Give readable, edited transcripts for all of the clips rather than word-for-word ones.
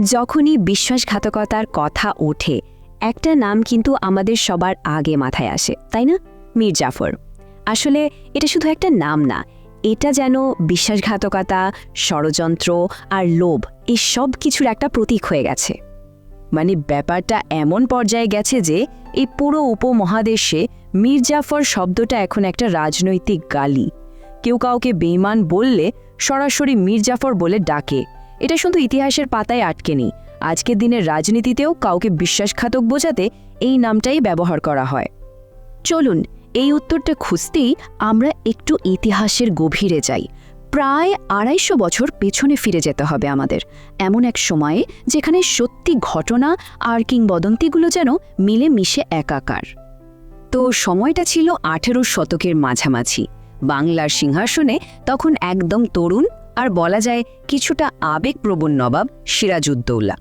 যখনই বিশ্বাসঘাতকতার কথা ওঠে একটা নাম কিন্তু আমাদের সবার আগে মাথায় আসে, তাই না? মীর জাফর। আসলে এটা শুধু একটা নাম না, এটা যেন বিশ্বাসঘাতকতা, ষড়যন্ত্র আর লোভ এই সব কিছুর একটা প্রতীক হয়ে গেছে। মানে ব্যাপারটা এমন পর্যায়ে গেছে যে এই পুরো উপমহাদেশে মীর জাফর শব্দটা এখন একটা রাজনৈতিক গালি। কেউ কাউকে বেঈমান বললে সরাসরি মীর জাফর বলে ডাকে। এটা শুধু ইতিহাসের পাতায় আটকে নেই, আজকের দিনের রাজনীতিতেও কাউকে বিশ্বাসঘাতক বোঝাতে এই নামটাই ব্যবহার করা হয়। চলুন এই উত্তরটা খুঁজতেই আমরা একটু ইতিহাসের গভীরে যাই। প্রায় ২৫০ বছর পেছনে ফিরে যেতে হবে আমাদের, এমন এক সময়ে যেখানে সত্যি ঘটনা আর কিংবদন্তিগুলো যেন মিলে মিশে একাকার। তো সময়টা ছিল ১৮ শতকের মাঝামাঝি। বাংলার সিংহাসনে তখন একদম তরুণ আর বলা যায় কিছুটা আবেগপ্রবণ নবাব সিরাজউদ্দৌলা।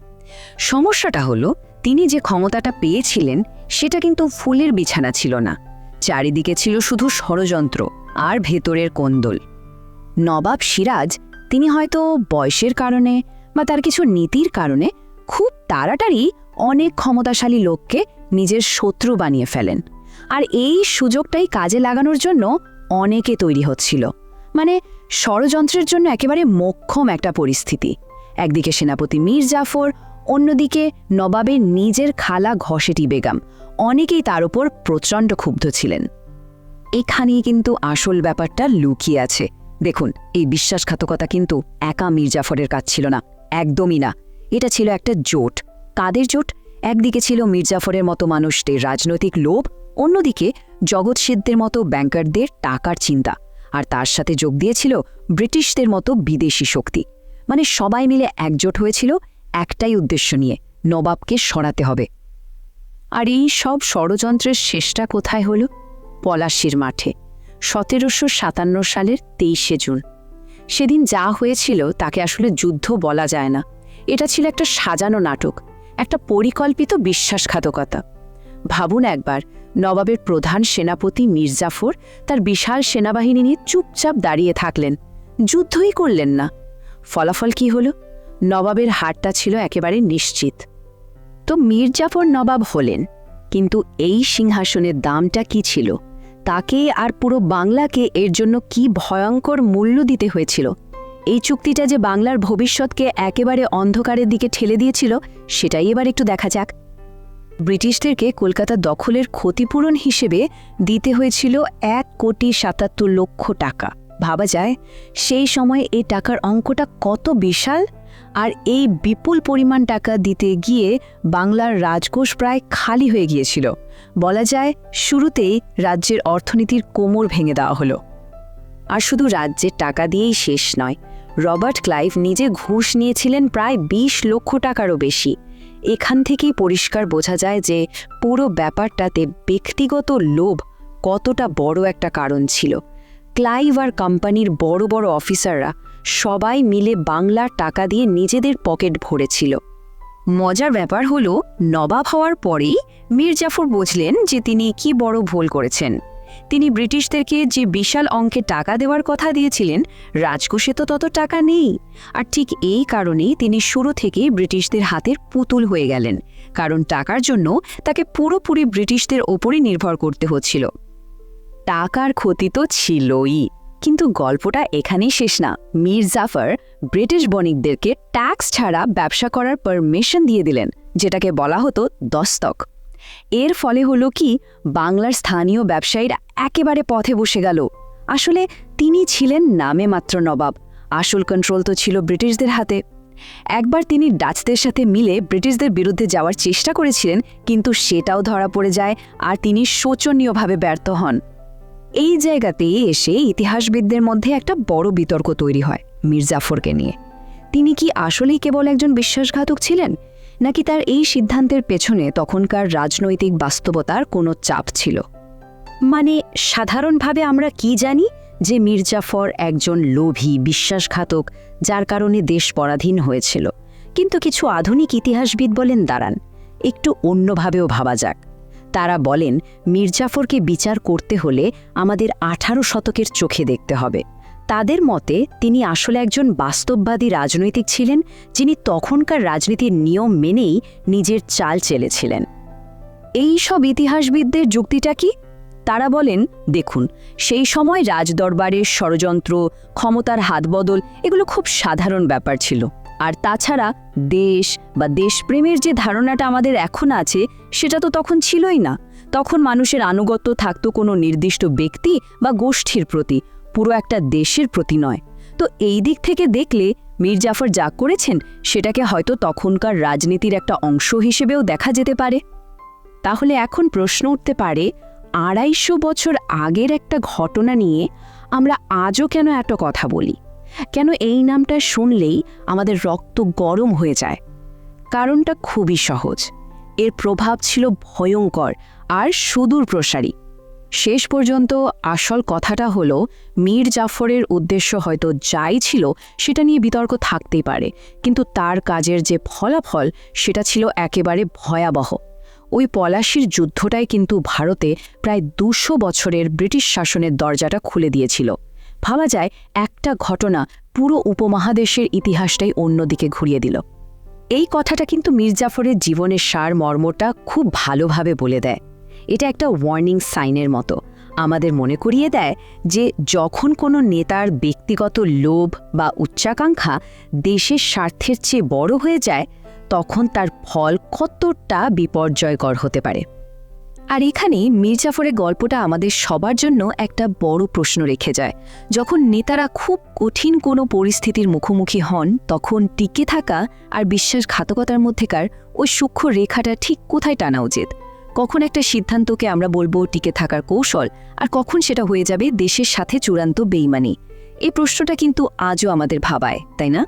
সমস্যাটা হলো তিনি যে ক্ষমতাটা পেয়েছিলেন সেটা কিন্তু ফুলের বিছানা ছিল না। চারিদিকে ছিল শুধু ষড়যন্ত্র আর ভেতরের কোন্দল। নবাব সিরাজ তিনি হয়তো বয়সের কারণে বা তার কিছু নীতির কারণে খুব তাড়াতাড়ি অনেক ক্ষমতাশালী লোককে নিজের শত্রু বানিয়ে ফেলেন। আর এই সুযোগটাই কাজে লাগানোর জন্য অনেকে তৈরি হচ্ছিল। মানে ষড়যন্ত্রের জন্য একেবারে মোক্ষম একটা পরিস্থিতি। একদিকে সেনাপতি মীর জাফর, অন্যদিকে নবাবের নিজের খালা ঘসেটি বেগম, অনেকেই তার উপর প্রচণ্ড ক্ষুব্ধ ছিলেন। এখানেই কিন্তু আসল ব্যাপারটা লুকিয়ে আছে। দেখুন, এই বিশ্বাসঘাতকতা কিন্তু একা মীর জাফরের কাজ ছিল না, একদমই না। এটা ছিল একটা জোট। কাদের জোট? একদিকে ছিল মীর জাফরের মতো মানুষদের রাজনৈতিক লোভ, অন্যদিকে জগৎ সিদ্ধের মতো ব্যাংকারদের টাকার চিন্তা, আর তার সাথে যোগ দিয়েছিল ব্রিটিশদের মতো বিদেশি শক্তি। মানে সবাই মিলে একজোট হয়েছিল একটাই উদ্দেশ্য নিয়ে, নবাবকে সরাতে হবে। আর এই সব ষড়যন্ত্রের শেষটা কোথায় হলো? পলাশীর মাঠে ১৭৫৭ সালের ২৩শে জুন। সেদিন যা হয়েছিল তাকে আসলে যুদ্ধ বলা যায় না। এটা ছিল একটা সাজানো নাটক, একটা পরিকল্পিত বিশ্বাসঘাতকতা। ভাবুন একবার, নবাবের প্রধান সেনাপতি মীর জাফর তার বিশাল সেনাবাহিনী নিয়ে চুপচাপ দাঁড়িয়ে থাকলেন, যুদ্ধই করলেন না। ফলাফল কি হলো? নবাবের হারটা ছিল একেবারে নিশ্চিত। তো মীর জাফর নবাব হলেন, কিন্তু এই সিংহাসনের দামটা কি ছিল? তাকে আর পুরো বাংলাকে এর জন্য কি ভয়ঙ্কর মূল্য দিতে হয়েছিল? এই চুক্তিটা যে বাংলার ভবিষ্যৎকে একেবারে অন্ধকারের দিকে ঠেলে দিয়েছিল, সেটাই এবার একটু দেখা যাক। ব্রিটিশদেরকে কলকাতা দখলের ক্ষতিপূরণ হিসেবে দিতে হয়েছিল ১,৭৭,০০,০০০ টাকা। ভাবা যায় সেই সময়ে এই টাকার অঙ্কটা কত বিশাল। আর এই বিপুল পরিমাণ টাকা দিতে গিয়ে বাংলার রাজকোষ প্রায় খালি হয়ে গিয়েছিল। বলা যায় শুরুতেই রাজ্যের অর্থনীতির কোমর ভেঙে দেওয়া হলো। আর শুধু রাজ্যের টাকা দিয়েই শেষ নয়, রবার্ট ক্লাইভ নিজে ঘুষ নিয়েছিলেন প্রায় ২০ লক্ষ টাকারও বেশি। এখান থেকেই পরিষ্কার বোঝা যায় যে পুরো ব্যাপারটাতে ব্যক্তিগত লোভ কতটা বড় একটা কারণ ছিল। ক্লাইভ আর কোম্পানির বড় বড় অফিসাররা সবাই মিলে বাংলার টাকা দিয়ে নিজেদের পকেট ভরেছিল। মজার ব্যাপার হলো, নবাব হওয়ার পরেই মীর জাফর বুঝলেন যে তিনি কি বড় ভুল করেছেন। তিনি ব্রিটিশদেরকে যে বিশাল অঙ্কে টাকা দেওয়ার কথা দিয়েছিলেন, রাজকোষে তো তত টাকা নেই। আর ঠিক এই কারণেই তিনি শুরু থেকেই ব্রিটিশদের হাতের পুতুল হয়ে গেলেন, কারণ টাকার জন্য তাকে পুরোপুরি ব্রিটিশদের ওপরই নির্ভর করতে হচ্ছিল। টাকার ক্ষতি তো ছিলই, কিন্তু গল্পটা এখানেই শেষ না। মীর জাফর ব্রিটিশ বণিকদেরকে ট্যাক্স ছাড়া ব্যবসা করার পারমিশন দিয়ে দিলেন, যেটাকে বলা হতো দস্তক। এর ফলে হলো কি, বাংলার স্থানীয় ব্যবসায়ীরা একেবারে পথে বসে গেল। আসলে তিনি ছিলেন নামে মাত্র নবাব, আসল কন্ট্রোল তো ছিল ব্রিটিশদের হাতে। একবার তিনি ডাচদের সাথে মিলে ব্রিটিশদের বিরুদ্ধে যাওয়ার চেষ্টা করেছিলেন, কিন্তু সেটাও ধরা পড়ে যায় আর তিনি শোচনীয়ভাবে ব্যর্থ হন। এই জায়গাতেই এসে ইতিহাসবিদদের মধ্যে একটা বড় বিতর্ক তৈরি হয় মীর জাফরকে নিয়ে। তিনি কি আসলেই কেবল একজন বিশ্বাসঘাতক ছিলেন, নাকি তার এই সিদ্ধান্তের পেছনে তখনকার রাজনৈতিক বাস্তবতার কোনো চাপ ছিল? মানে সাধারণভাবে আমরা কি জানি যে মীর জাফর একজন লোভী বিশ্বাসঘাতক, যার কারণে দেশ পরাধীন হয়েছিল। কিন্তু কিছু আধুনিক ইতিহাসবিদ বলেন, দাঁড়ান, একটু অন্যভাবেও ভাবা যাক। তারা বলেন মীর জাফরকে বিচার করতে হলে আমাদের ১৮ শতকের চোখে দেখতে হবে। তাদের মতে তিনি আসলে একজন বাস্তববাদী রাজনৈতিক ছিলেন, যিনি তখনকার রাজনীতির নিয়ম মেনেই নিজের চাল চেলেছিলেন। এই সব ইতিহাসবিদদের যুক্তিটা কি? তারা বলেন, দেখুন, সেই সময় রাজদরবারের ষড়যন্ত্র, ক্ষমতার হাতবদল এগুলো খুব সাধারণ ব্যাপার ছিল। আর তাছাড়া দেশ বা দেশপ্রেমের যে ধারণাটা আমাদের এখন আছে, সেটা তো তখন ছিলই না। তখন মানুষের আনুগত্য থাকতো কোনো নির্দিষ্ট ব্যক্তি বা গোষ্ঠীর প্রতি, পুরো একটা দেশের প্রতি নয়। তো এই দিক থেকে দেখলে মীর জাফর যা করেছেন সেটাকে হয়তো তখনকার রাজনীতির একটা অংশ হিসেবেও দেখা যেতে পারে। তাহলে এখন প্রশ্ন উঠতে পারে, ২৫০ বছর আগের একটা ঘটনা নিয়ে আমরা আজও কেন এত কথা বলি? কেন এই নামটা শুনলেই আমাদের রক্ত গরম হয়ে যায়? কারণটা খুবই সহজ। এর প্রভাব ছিল ভয়ঙ্কর আর সুদূর প্রসারী। শেষ পর্যন্ত আসল কথাটা হলো, মীর জাফরের উদ্দেশ্য হয়তো যাই ছিল সেটা নিয়ে বিতর্ক থাকতেই পারে, কিন্তু তার কাজের যে ফলাফল সেটা ছিল একেবারে ভয়াবহ। ওই পলাশির যুদ্ধটাই কিন্তু ভারতে প্রায় ২০০ বছরের ব্রিটিশ শাসনের দরজাটা খুলে দিয়েছিল। ভাবা যায়, একটা ঘটনা পুরো উপমহাদেশের ইতিহাসটাই অন্যদিকে ঘুরিয়ে দিল। এই কথাটা কিন্তু মীর জাফরের জীবনের সার মর্মটা খুব ভালোভাবে বলে দেয়। এটা একটা ওয়ার্নিং সাইনের মতো, আমাদের মনে করিয়ে দেয় যে যখন কোনো নেতার ব্যক্তিগত লোভ বা উচ্চাকাঙ্ক্ষা দেশের স্বার্থের চেয়ে বড় হয়ে যায়, তখন তার ফল কতটা বিপর্যয়কর হতে পারে। আর এখানে মীর জাফরের গল্পটা আমাদের সবার জন্য একটা বড় প্রশ্ন রেখে যায়। যখন নেতারা খুব কঠিন কোনো পরিস্থিতির মুখোমুখি হন, তখন টিকে থাকা আর বিশ্বাসঘাতকতার মধ্যেকার ওই সূক্ষ্ম রেখাটা ঠিক কোথায় টানা উচিত? কখন একটা সিদ্ধান্তকে আমরা বলবো টিকে থাকার কৌশল, আর কখন সেটা হয়ে যাবে দেশের সাথে চূড়ান্ত বেইমানি? এই প্রশ্নটা কিন্তু আজও আমাদের ভাবায়, তাই না?